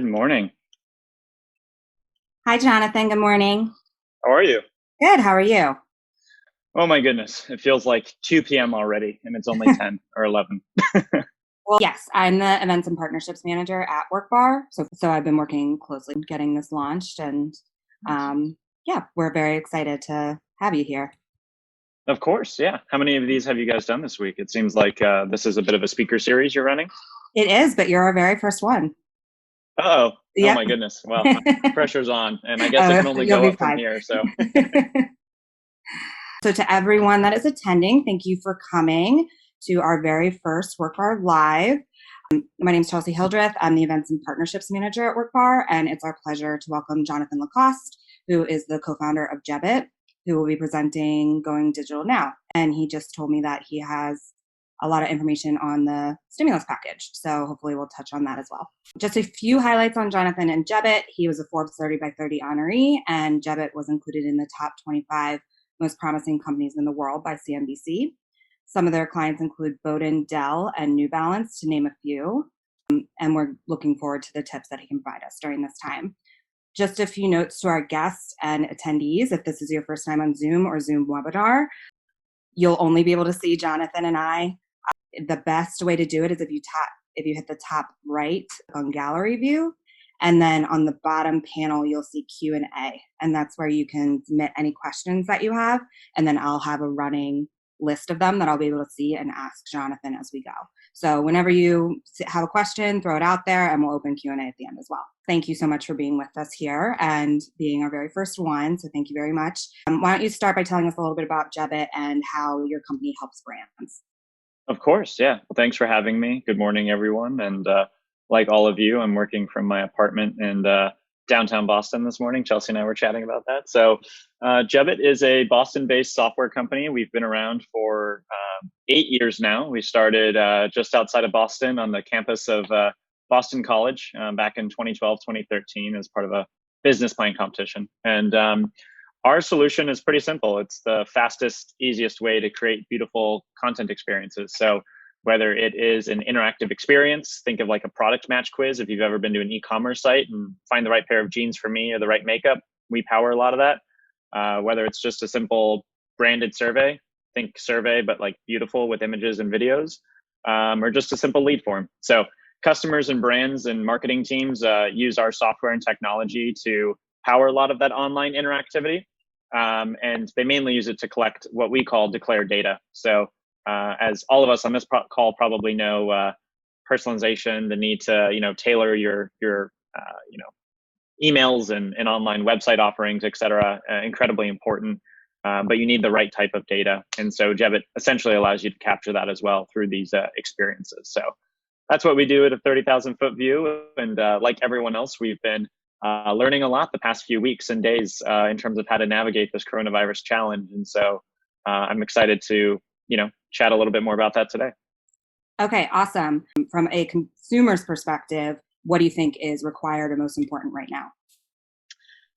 morning. Hi, Jonathan. Good morning. How are you? Good. How are you? Oh my goodness. It feels like 2 p.m. already and it's only 10 or 11. Well, yes, I'm the events and partnerships manager at Workbar. So I've been working closely getting this launched, and yeah, we're very excited to have you here. Of course. Yeah. How many of these have you guys done this week? It seems like this is a bit of a speaker series you're running. It is, but you're our very first one. Oh, oh Yep. my goodness. Well, pressure's on, and I guess it can only You'll go be up from fine. here. So, So to everyone that is attending, thank you for coming to our very first Workbar Live. My name is Chelsea Hildreth. I'm the Events and Partnerships Manager at Workbar, and it's our pleasure to welcome Jonathan Lacoste, who is the co-founder of Jebbit, who will be presenting Going Digital Now. And he just told me that he has a lot of information on the stimulus package, so hopefully we'll touch on that as well. Just a few highlights on Jonathan and Jebbit. He was a Forbes 30 by 30 honoree, and Jebbit was included in the top 25 most promising companies in the world by CNBC. Some of their clients include Bowden, Dell, and New Balance, to name a few. And we're looking forward to the tips that he can provide us during this time. Just a few notes to our guests and attendees. If this is your first time on Zoom or Zoom webinar, you'll only be able to see Jonathan and I. The best way to do it is if you hit the top right on gallery view, and then on the bottom panel, you'll see Q&A. And that's where you can submit any questions that you have. And then I'll have a running list of them that I'll be able to see and ask Jonathan as we go. So whenever you have a question, throw it out there and we'll open Q&A at the end as well. Thank you so much for being with us here and being our very first one. So thank you very much. Why don't you start by telling us a little bit about Jebbit and how your company helps brands? of course. Yeah. Well, thanks for having me. Good morning, everyone. And like all of you, I'm working from my apartment in downtown Boston this morning. Chelsea and I were chatting about that. So, Jebbit is a Boston-based software company. We've been around for 8 years now. We started just outside of Boston on the campus of Boston College back in 2012, 2013 as part of a business plan competition. And our solution is pretty simple. It's the fastest, easiest way to create beautiful content experiences. So whether it is an interactive experience, think of like a product match quiz. If you've ever been to an e-commerce site and find the right pair of jeans for me or the right makeup, we power a lot of that. Whether it's just a simple branded survey, think survey, but like beautiful with images and videos, or just a simple lead form. So customers and brands and marketing teams use our software and technology to power a lot of that online interactivity. And they mainly use it to collect what we call declared data. So as all of us on this call probably know, personalization, the need to tailor your emails and online website offerings, et cetera, incredibly important. But you need the right type of data, and so Jebbit essentially allows you to capture that as well through these experiences. So that's what we do at a 30,000-foot view, and like everyone else, we've been learning a lot the past few weeks and days in terms of how to navigate this coronavirus challenge. And so I'm excited to, chat a little bit more about that today. Okay, awesome. From a consumer's perspective, what do you think is required or most important right now?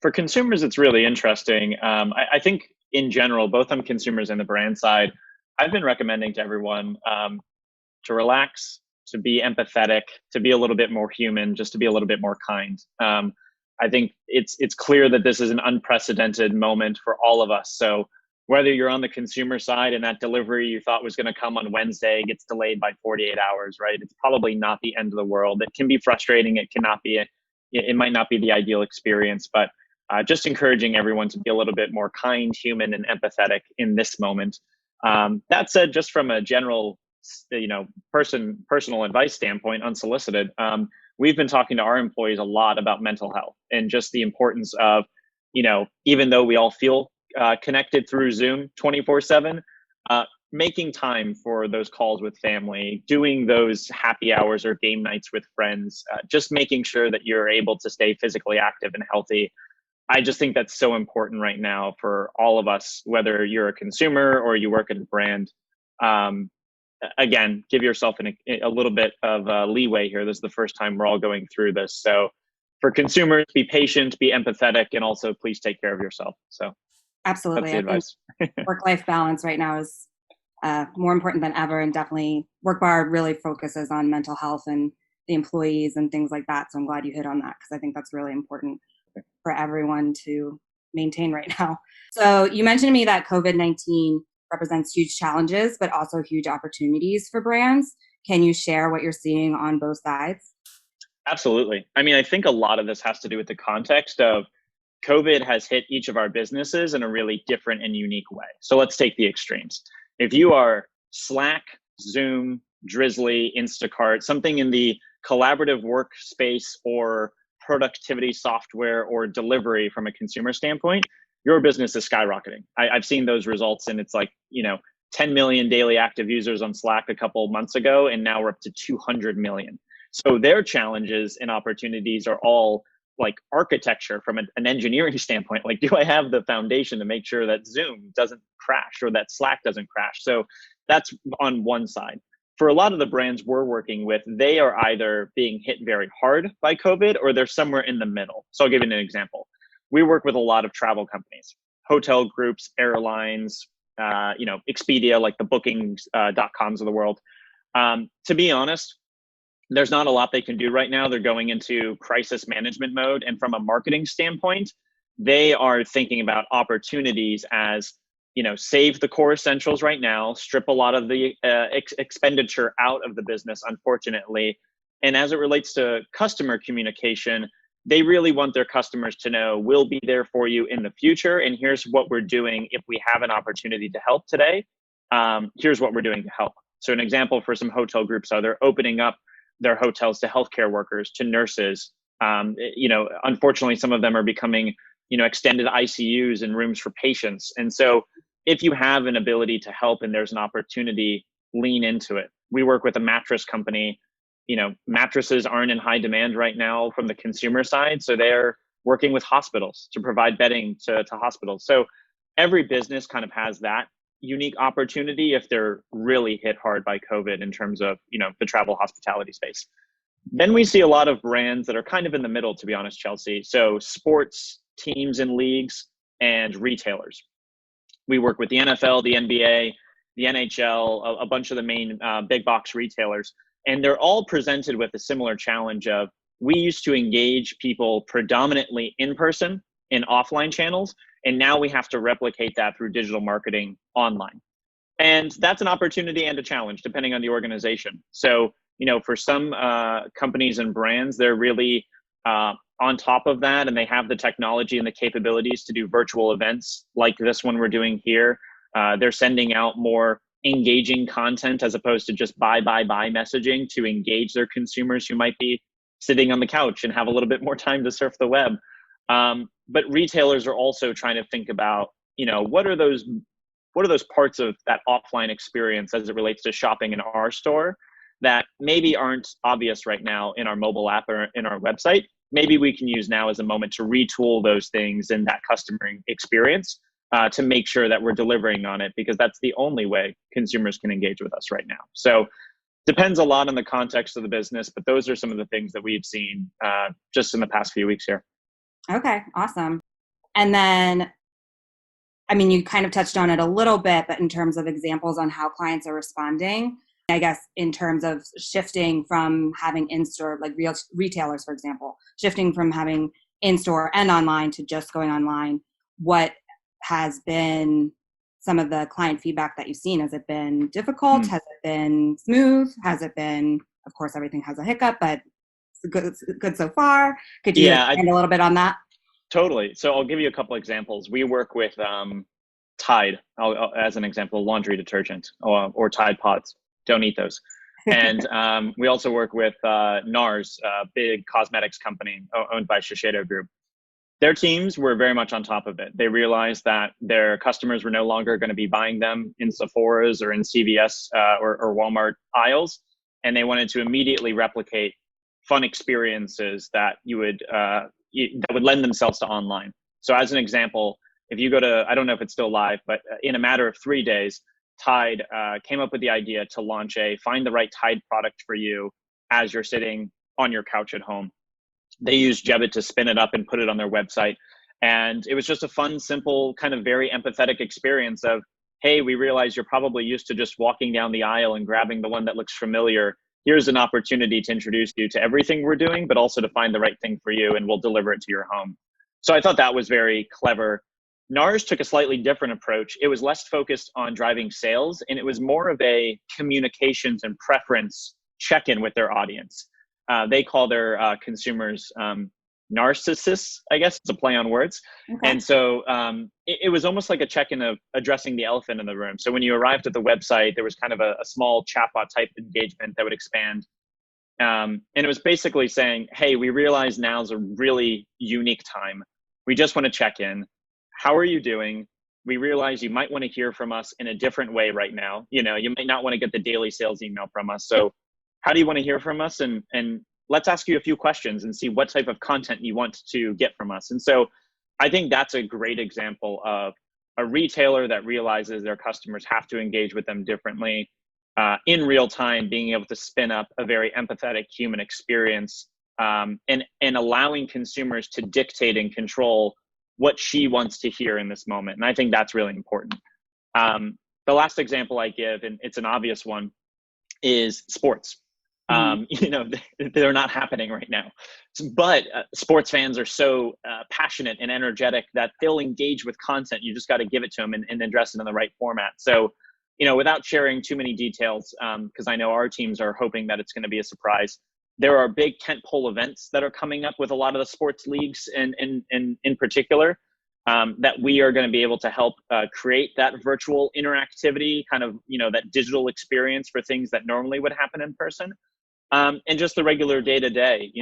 For consumers, it's really interesting. I think in general, both on consumers and the brand side, I've been recommending to everyone to relax, to be empathetic, to be a little bit more human, just to be a little bit more kind. I think it's clear that this is an unprecedented moment for all of us. So whether you're on the consumer side and that delivery you thought was going to come on Wednesday gets delayed by 48 hours, right? It's probably not the end of the world. It can be frustrating. It might not be the ideal experience, but just encouraging everyone to be a little bit more kind, human, and empathetic in this moment. That said, just from a general, personal advice standpoint, unsolicited, we've been talking to our employees a lot about mental health and just the importance of, even though we all feel connected through Zoom 24/7, making time for those calls with family, doing those happy hours or game nights with friends, just making sure that you're able to stay physically active and healthy. I just think that's so important right now for all of us, whether you're a consumer or you work at a brand. Again, give yourself a little bit of leeway here. This is the first time we're all going through this. So for consumers, be patient, be empathetic, and also please take care of yourself. So Absolutely. that's the I think advice. work-life balance right now is more important than ever, and definitely Workbar really focuses on mental health and the employees and things like that. So I'm glad you hit on that because I think that's really important for everyone to maintain right now. So you mentioned to me that COVID-19 represents huge challenges, but also huge opportunities for brands. Can you share what you're seeing on both sides? Absolutely. I mean, I think a lot of this has to do with the context of COVID has hit each of our businesses in a really different and unique way. So let's take the extremes. If you are Slack, Zoom, Drizzly, Instacart, something in the collaborative workspace or productivity software or delivery from a consumer standpoint, your business is skyrocketing. I've seen those results, and it's like, 10 million daily active users on Slack a couple of months ago, and now we're up to 200 million. So their challenges and opportunities are all like architecture from an engineering standpoint. Like, do I have the foundation to make sure that Zoom doesn't crash or that Slack doesn't crash? So that's on one side. For a lot of the brands we're working with, they are either being hit very hard by COVID or they're somewhere in the middle. So I'll give you an example. We work with a lot of travel companies, hotel groups, airlines, Expedia, like the bookings.coms of the world. To be honest, there's not a lot they can do right now. They're going into crisis management mode. And from a marketing standpoint, they are thinking about opportunities as, save the core essentials right now, strip a lot of the expenditure out of the business, unfortunately. And as it relates to customer communication, they really want their customers to know we'll be there for you in the future. And here's what we're doing if we have an opportunity to help today. Here's what we're doing to help. So an example for some hotel groups are they're opening up their hotels to healthcare workers, to nurses. Unfortunately, some of them are becoming, extended ICUs and rooms for patients. And so if you have an ability to help and there's an opportunity, lean into it. We work with a mattress company. Mattresses aren't in high demand right now from the consumer side. So they're working with hospitals to provide bedding to hospitals. So every business kind of has that unique opportunity if they're really hit hard by COVID in terms of, the travel hospitality space. Then we see a lot of brands that are kind of in the middle, to be honest, Chelsea. So sports teams and leagues and retailers. We work with the NFL, the NBA, the NHL, a bunch of the main big box retailers. And they're all presented with a similar challenge of, we used to engage people predominantly in person in offline channels, and now we have to replicate that through digital marketing online. And that's an opportunity and a challenge depending on the organization. So, for some companies and brands, they're really on top of that, and they have the technology and the capabilities to do virtual events like this one we're doing here. They're sending out more engaging content as opposed to just buy messaging to engage their consumers who might be sitting on the couch and have a little bit more time to surf the web. But retailers are also trying to think about, what are those parts of that offline experience as it relates to shopping in our store that maybe aren't obvious right now in our mobile app or in our website. Maybe we can use now as a moment to retool those things in that customer experience to make sure that we're delivering on it, because that's the only way consumers can engage with us right now. So depends a lot on the context of the business, but those are some of the things that we've seen just in the past few weeks here. Okay, awesome. And then, you kind of touched on it a little bit, but in terms of examples on how clients are responding, I guess in terms of shifting from having in-store, like real retailers, for example, shifting from having in-store and online to just going online, what has been some of the client feedback that you've seen? Has it been difficult? Has it been smooth? Has it been, of course, everything has a hiccup, but it's good so far? Could you expand a little bit on that? Totally. So I'll give you a couple examples. We work with Tide, as an example, laundry detergent or Tide Pods. Don't eat those. And we also work with NARS, a big cosmetics company owned by Shiseido Group. Their teams were very much on top of it. They realized that their customers were no longer going to be buying them in Sephora's or in CVS or Walmart aisles, and they wanted to immediately replicate fun experiences that that would lend themselves to online. So as an example, if you go to, I don't know if it's still live, but in a matter of 3 days, Tide came up with the idea to launch find the right Tide product for you as you're sitting on your couch at home. They used Jebbit to spin it up and put it on their website. And it was just a fun, simple, kind of very empathetic experience of, hey, we realize you're probably used to just walking down the aisle and grabbing the one that looks familiar. here's an opportunity to introduce you to everything we're doing, but also to find the right thing for you, and we'll deliver it to your home. So I thought that was very clever. NARS took a slightly different approach. It was less focused on driving sales, and it was more of a communications and preference check-in with their audience. They call their consumers narcissists, I guess. It's a play on words. Okay. And so it was almost like a check-in of addressing the elephant in the room. So when you arrived at the website, there was kind of a small chatbot type engagement that would expand. And it was basically saying, hey, we realize now's a really unique time. We just want to check in. How are you doing? We realize you might want to hear from us in a different way right now. You might not want to get the daily sales email from us. So how do you want to hear from us? And let's ask you a few questions and see what type of content you want to get from us. And so I think that's a great example of a retailer that realizes their customers have to engage with them differently, in real time, being able to spin up a very empathetic human experience, and allowing consumers to dictate and control what she wants to hear in this moment. And I think that's really important. The last example I give, and it's an obvious one, is sports. They're not happening right now, but sports fans are so passionate and energetic that they'll engage with content. You just got to give it to them and address it in the right format. So, without sharing too many details, because I know our teams are hoping that it's going to be a surprise, there are big tentpole events that are coming up with a lot of the sports leagues and in particular, that we are going to be able to help create that virtual interactivity, kind of, that digital experience for things that normally would happen in person. And just the regular day-to-day,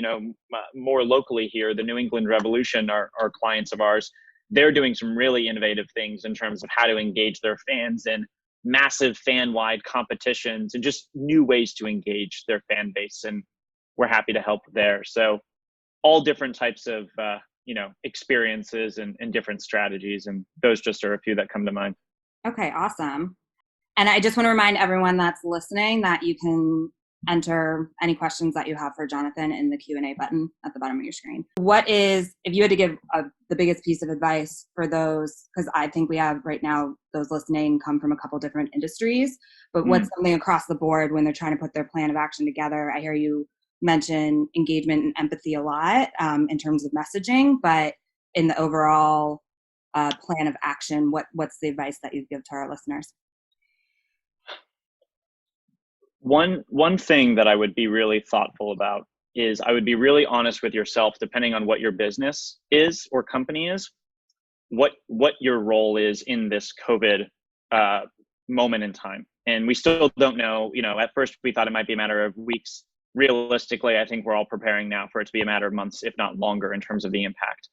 more locally here, the New England Revolution are clients of ours. They're doing some really innovative things in terms of how to engage their fans in massive fan-wide competitions and just new ways to engage their fan base. And we're happy to help there. So all different types of, experiences and different strategies. And those just are a few that come to mind. Okay, awesome. And I just want to remind everyone that's listening that you can enter any questions that you have for Jonathan in the Q&A button at the bottom of your screen. What is, if you had to give the biggest piece of advice for those, because I think we have right now, those listening come from a couple different industries, but what's something across the board when they're trying to put their plan of action together? I hear you mention engagement and empathy a lot in terms of messaging, but in the overall plan of action, what's the advice that you give to our listeners? One thing that I would be really thoughtful about is I would be really honest with yourself, depending on what your business is or company is, what your role is in this COVID moment in time. And we still don't know, at first we thought it might be a matter of weeks. Realistically, I think we're all preparing now for it to be a matter of months, if not longer, in terms of the impact.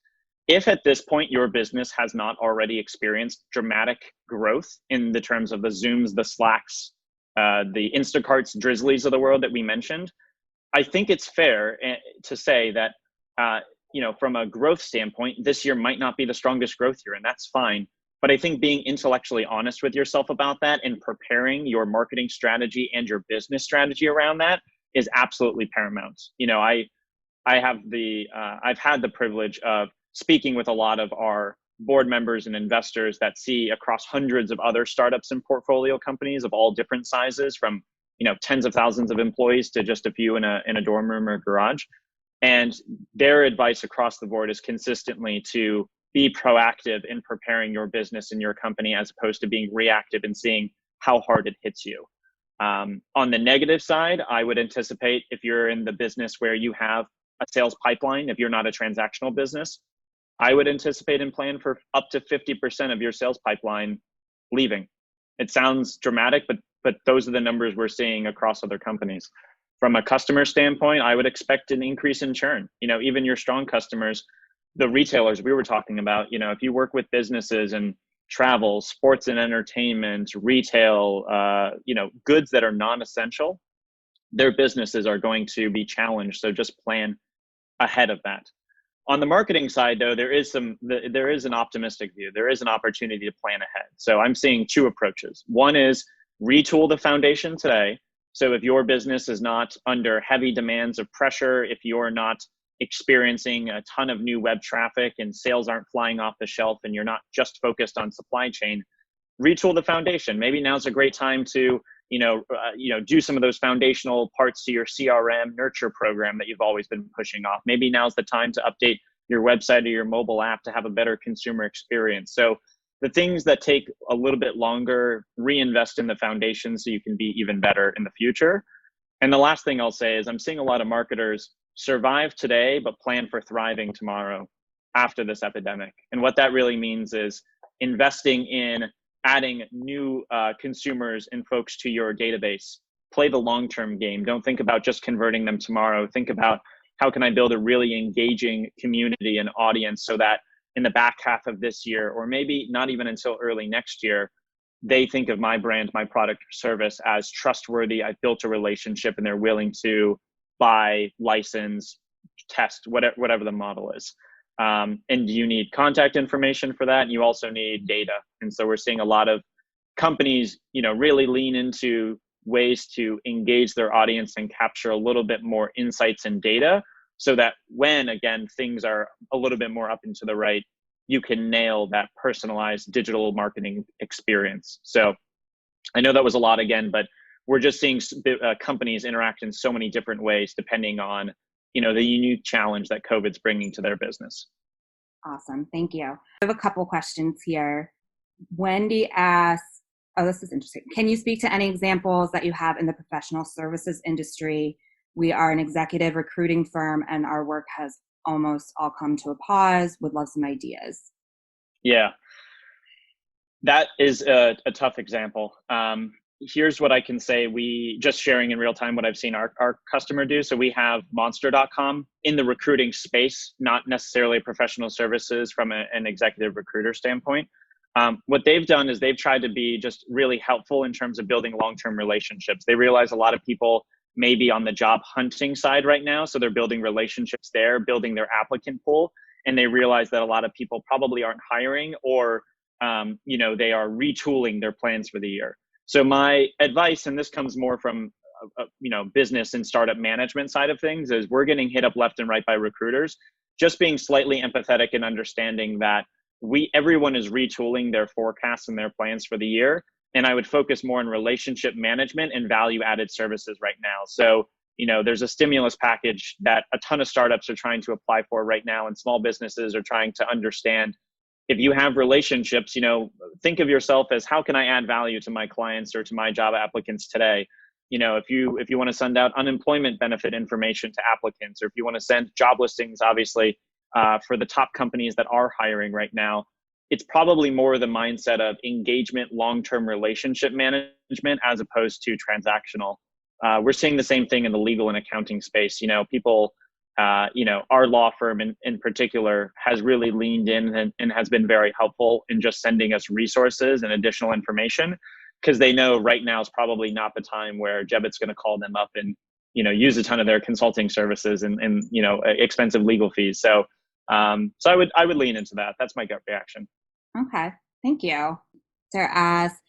If at this point your business has not already experienced dramatic growth in the terms of the Zooms, the Slacks, the Instacarts, Drizzlies of the world that we mentioned, I think it's fair to say that, from a growth standpoint, this year might not be the strongest growth year, and that's fine. But I think being intellectually honest with yourself about that and preparing your marketing strategy and your business strategy around that is absolutely paramount. I've had the privilege of speaking with a lot of our board members and investors that see across hundreds of other startups and portfolio companies of all different sizes, from tens of thousands of employees to just a few in a dorm room or garage. And their advice across the board is consistently to be proactive in preparing your business and your company, as opposed to being reactive and seeing how hard it hits you. On the negative side, I would anticipate, if you're in the business where you have a sales pipeline, if you're not a transactional business, I would anticipate and plan for up to 50% of your sales pipeline leaving. It sounds dramatic, but those are the numbers we're seeing across other companies. From a customer standpoint, I would expect an increase in churn. Even your strong customers, the retailers we were talking about, if you work with businesses and travel, sports and entertainment, retail, goods that are non-essential, their businesses are going to be challenged. So just plan ahead of that. On the marketing side, though, there is an optimistic view. There is an opportunity to plan ahead. So I'm seeing two approaches. One is retool the foundation today. So if your business is not under heavy demands of pressure, if you're not experiencing a ton of new web traffic and sales aren't flying off the shelf and you're not just focused on supply chain, retool the foundation. Maybe now's a great time to, do some of those foundational parts to your CRM nurture program that you've always been pushing off. Maybe now's the time to update your website or your mobile app to have a better consumer experience. So the things that take a little bit longer, reinvest in the foundation so you can be even better in the future. And the last thing I'll say is I'm seeing a lot of marketers survive today, but plan for thriving tomorrow after this epidemic. And what that really means is investing in adding new consumers and folks to your database. Play the long-term game. Don't think about just converting them tomorrow. Think about how can I build a really engaging community and audience so that in the back half of this year, or maybe not even until early next year, they think of my brand, my product or service as trustworthy. I've built a relationship and they're willing to buy, license, test, whatever the model is. And you need contact information for that. And you also need data. And so we're seeing a lot of companies, really lean into ways to engage their audience and capture a little bit more insights and data so that when, again, things are a little bit more up and to the right, you can nail that personalized digital marketing experience. So I know that was a lot again, but we're just seeing companies interact in so many different ways depending on, the unique challenge that COVID's bringing to their business. Awesome. Thank you. I have a couple questions here. Wendy asks, oh, this is interesting. Can you speak to any examples that you have in the professional services industry? We are an executive recruiting firm and our work has almost all come to a pause. Would love some ideas. Yeah, that is a tough example. Here's what I can say. We just sharing in real time what I've seen our customer do. So we have monster.com in the recruiting space, not necessarily professional services from an executive recruiter standpoint. What they've done is they've tried to be just really helpful in terms of building long-term relationships. They realize a lot of people may be on the job hunting side right now. So they're building relationships there, building their applicant pool. And they realize that a lot of people probably aren't hiring or, they are retooling their plans for the year. So my advice, and this comes more from, business and startup management side of things, is we're getting hit up left and right by recruiters, just being slightly empathetic and understanding that everyone is retooling their forecasts and their plans for the year. And I would focus more on relationship management and value added services right now. So, there's a stimulus package that a ton of startups are trying to apply for right now, and small businesses are trying to understand if you have relationships, think of yourself as how can I add value to my clients or to my job applicants today? If you want to send out unemployment benefit information to applicants, or if you want to send job listings, obviously, for the top companies that are hiring right now, it's probably more the mindset of engagement, long-term relationship management, as opposed to transactional. We're seeing the same thing in the legal and accounting space. People, our law firm in particular has really leaned in and has been very helpful in just sending us resources and additional information, because they know right now is probably not the time where Jebbit's going to call them up and, use a ton of their consulting services and expensive legal fees. So I would lean into that. That's my gut reaction. Okay. Thank you. Sarah asks,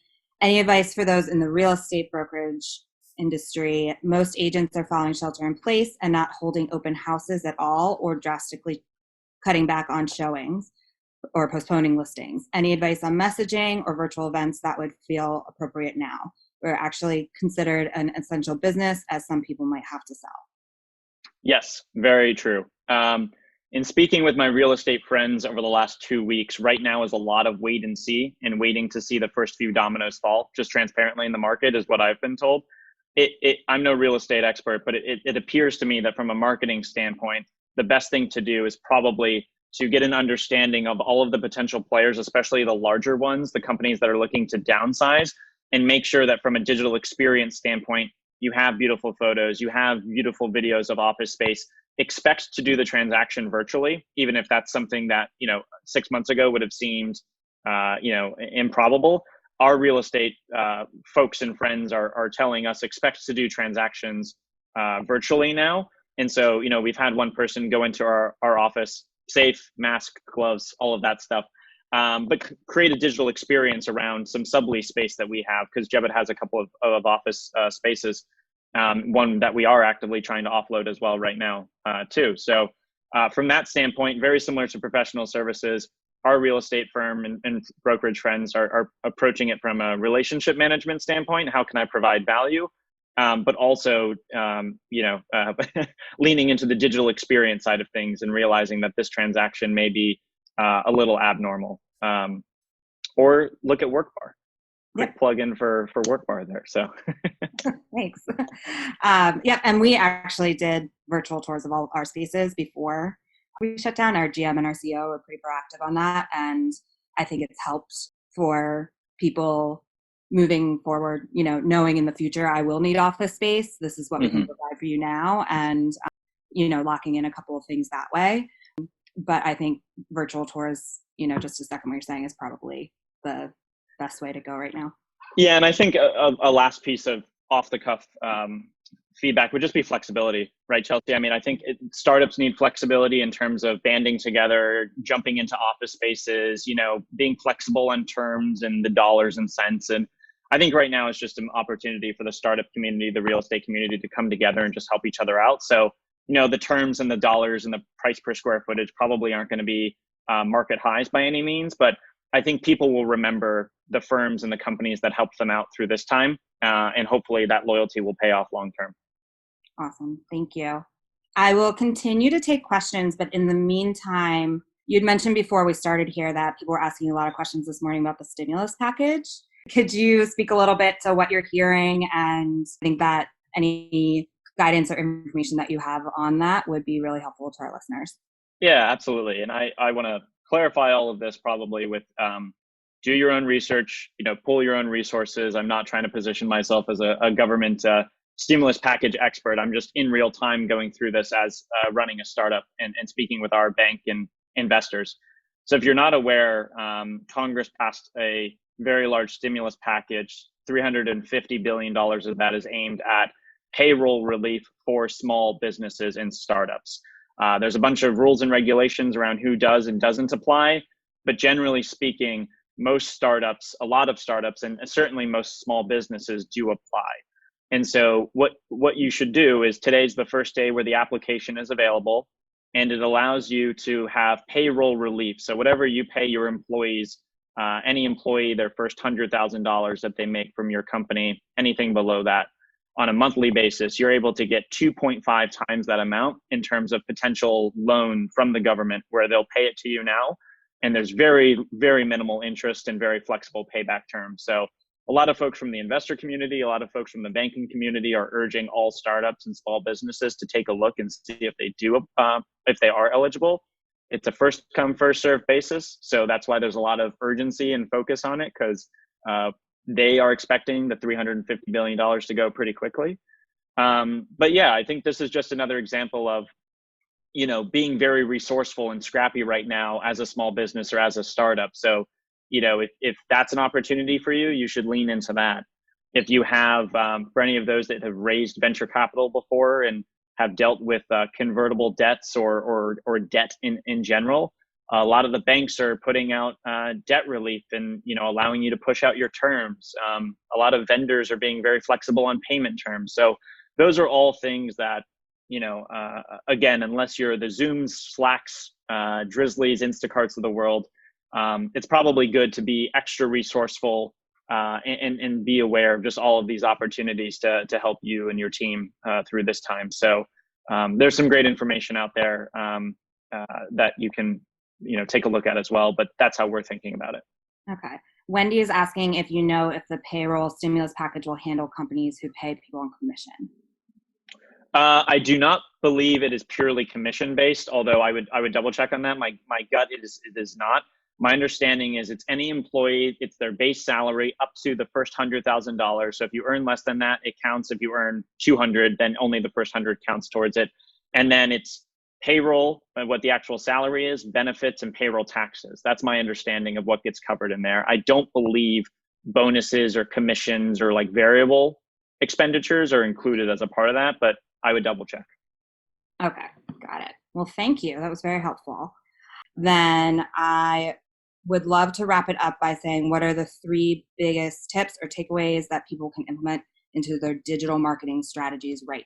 any advice for those in the real estate brokerage industry? Most agents are following shelter in place and not holding open houses at all, or drastically cutting back on showings or postponing listings. Any advice on messaging or virtual events that would feel appropriate now? We're actually considered an essential business, as some people might have to sell. Yes, very true. In speaking with my real estate friends over the last 2 weeks, right now is a lot of wait and see and waiting to see the first few dominoes fall, just transparently in the market, is what I've been told. I'm no real estate expert, but it appears to me that from a marketing standpoint, the best thing to do is probably to get an understanding of all of the potential players, especially the larger ones, the companies that are looking to downsize, and make sure that from a digital experience standpoint, you have beautiful photos, you have beautiful videos of office space. Expect to do the transaction virtually, even if that's something that 6 months ago would have seemed improbable. Our real estate folks and friends are telling us expect to do transactions virtually now. And so we've had one person go into our office, safe, mask, gloves, all of that stuff, but create a digital experience around some sublease space that we have, because Jebbit has a couple of office spaces. One that we are actively trying to offload as well right now, too. So from that standpoint, very similar to professional services, our real estate firm and brokerage friends are approaching it from a relationship management standpoint. How can I provide value? But also, leaning into the digital experience side of things and realizing that this transaction may be a little abnormal. Or look at Workbar. Quick Yep. plug in for Workbar there. So Thanks. Yeah, and we actually did virtual tours of all our spaces before we shut down. Our GM and our CEO were pretty proactive on that, and I think it's helped for people moving forward, knowing in the future I will need office space. This is what we can provide for you now, and locking in a couple of things that way. But I think virtual tours, just a second what you're saying, is probably the best way to go right now. Yeah, and I think a last piece of off the cuff feedback would just be flexibility, right, Chelsea? I mean, I think startups need flexibility in terms of banding together, jumping into office spaces, being flexible on terms and the dollars and cents. And I think right now it's just an opportunity for the startup community, the real estate community, to come together and just help each other out. So, the terms and the dollars and the price per square footage probably aren't going to be market highs by any means, but I think people will remember the firms and the companies that helped them out through this time. And hopefully that loyalty will pay off long term. Awesome. Thank you. I will continue to take questions, but in the meantime, you'd mentioned before we started here that people were asking a lot of questions this morning about the stimulus package. Could you speak a little bit to what you're hearing, and I think that any guidance or information that you have on that would be really helpful to our listeners? Yeah, absolutely. And I want to clarify all of this probably with do your own research, pull your own resources. I'm not trying to position myself as a government stimulus package expert. I'm just in real time going through this as running a startup and speaking with our bank and investors. So if you're not aware, Congress passed a very large stimulus package. $350 billion of that is aimed at payroll relief for small businesses and startups. There's a bunch of rules and regulations around who does and doesn't apply, but generally speaking, most startups, a lot of startups, and certainly most small businesses do apply. And so what you should do is, today's the first day where the application is available, and it allows you to have payroll relief. So whatever you pay your employees, any employee, their first $100,000 that they make from your company, anything below that, on a monthly basis, you're able to get 2.5 times that amount in terms of potential loan from the government, where they'll pay it to you now. And there's very, very minimal interest and very flexible payback terms. So a lot of folks from the investor community, a lot of folks from the banking community are urging all startups and small businesses to take a look and see if they are eligible. It's a first come, first served basis. So that's why there's a lot of urgency and focus on it, because they are expecting the $350 billion to go pretty quickly. But yeah, I think this is just another example of, being very resourceful and scrappy right now as a small business or as a startup. So, if that's an opportunity for you, you should lean into that. If you have, for any of those that have raised venture capital before and have dealt with convertible debts or debt in general, a lot of the banks are putting out debt relief and allowing you to push out your terms. A lot of vendors are being very flexible on payment terms. So those are all things that again, unless you're the Zooms, Slacks, Drizzlies, Instacarts of the world, it's probably good to be extra resourceful and be aware of just all of these opportunities to help you and your team through this time. So there's some great information out there that you can take a look at as well, but that's how we're thinking about it. Okay. Wendy is asking if if the payroll stimulus package will handle companies who pay people on commission. I do not believe it is purely commission based, although I would double check on that. My gut is not. My understanding is it's any employee, it's their base salary up to the first $100,000. So if you earn less than that, it counts. If you earn 200, then only the first 100 counts towards it. And then it's payroll, what the actual salary is, benefits, and payroll taxes. That's my understanding of what gets covered in there. I don't believe bonuses or commissions or like variable expenditures are included as a part of that, but I would double check. Okay, got it. Well, thank you. That was very helpful. Then I would love to wrap it up by saying, what are the 3 biggest tips or takeaways that people can implement into their digital marketing strategies right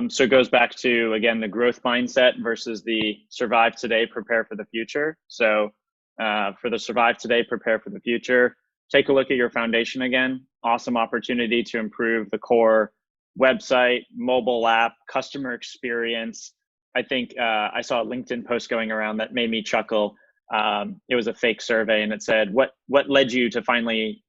So it goes back to, again, the growth mindset versus the survive today, prepare for the future. So for the survive today, prepare for the future, take a look at your foundation again. Awesome opportunity to improve the core website, mobile app, customer experience. I think I saw a LinkedIn post going around that made me chuckle. It was a fake survey, and it said, "What led you to finally,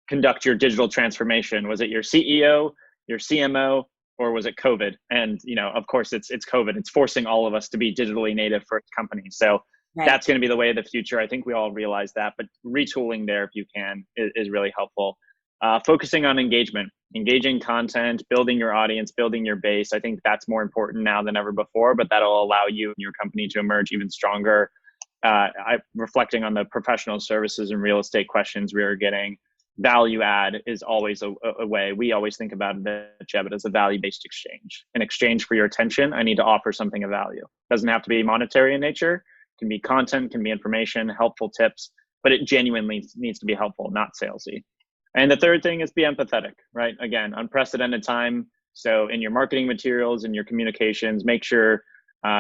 conduct your digital transformation? Was it your CEO, your CMO, or was it COVID?" And of course, it's COVID. It's forcing all of us to be digitally native for companies. So Right. that's going to be the way of the future. I think we all realize that, but retooling there, if you can, is really helpful. Focusing on engagement, engaging content, building your audience, building your base. I think that's more important now than ever before, but that'll allow you and your company to emerge even stronger. Reflecting on the professional services and real estate questions we are getting, value add is always a way. We always think about it at Jebbit as a value-based exchange. In exchange for your attention, I need to offer something of value. Doesn't have to be monetary in nature. It can be content, can be information, helpful tips, but it genuinely needs to be helpful, not salesy. And the third thing is be empathetic, right? Again, unprecedented time. So in your marketing materials and your communications, make sure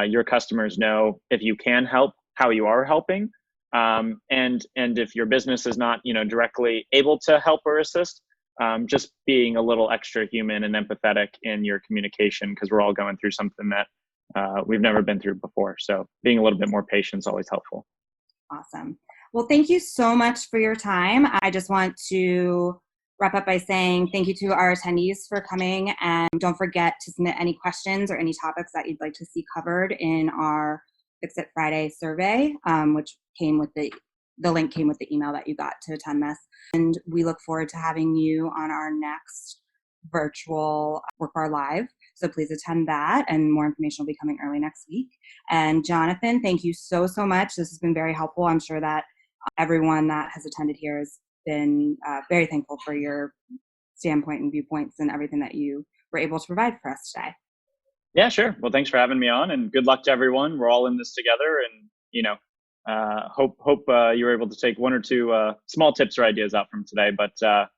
your customers know if you can help, how you are helping. And if your business is not, directly able to help or assist, just being a little extra human and empathetic in your communication, because we're all going through something that we've never been through before. So being a little bit more patient is always helpful. Awesome. Well, thank you so much for your time. I just want to wrap up by saying thank you to our attendees for coming, and don't forget to submit any questions or any topics that you'd like to see covered in our Fix It Friday survey, which came with the link came with the email that you got to attend this. And we look forward to having you on our next virtual Workbar Live. So please attend that, and more information will be coming early next week. And Jonathan, thank you so much. This has been very helpful. I'm sure that everyone that has attended here has been very thankful for your standpoint and viewpoints and everything that you were able to provide for us today. Yeah, sure. Well, thanks for having me on, and good luck to everyone. We're all in this together, and hope you were able to take one or two small tips or ideas out from today. But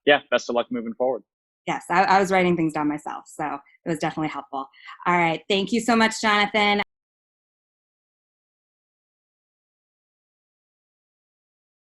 yeah, best of luck moving forward. Yes, I was writing things down myself, so it was definitely helpful. All right. Thank you so much, Jonathan.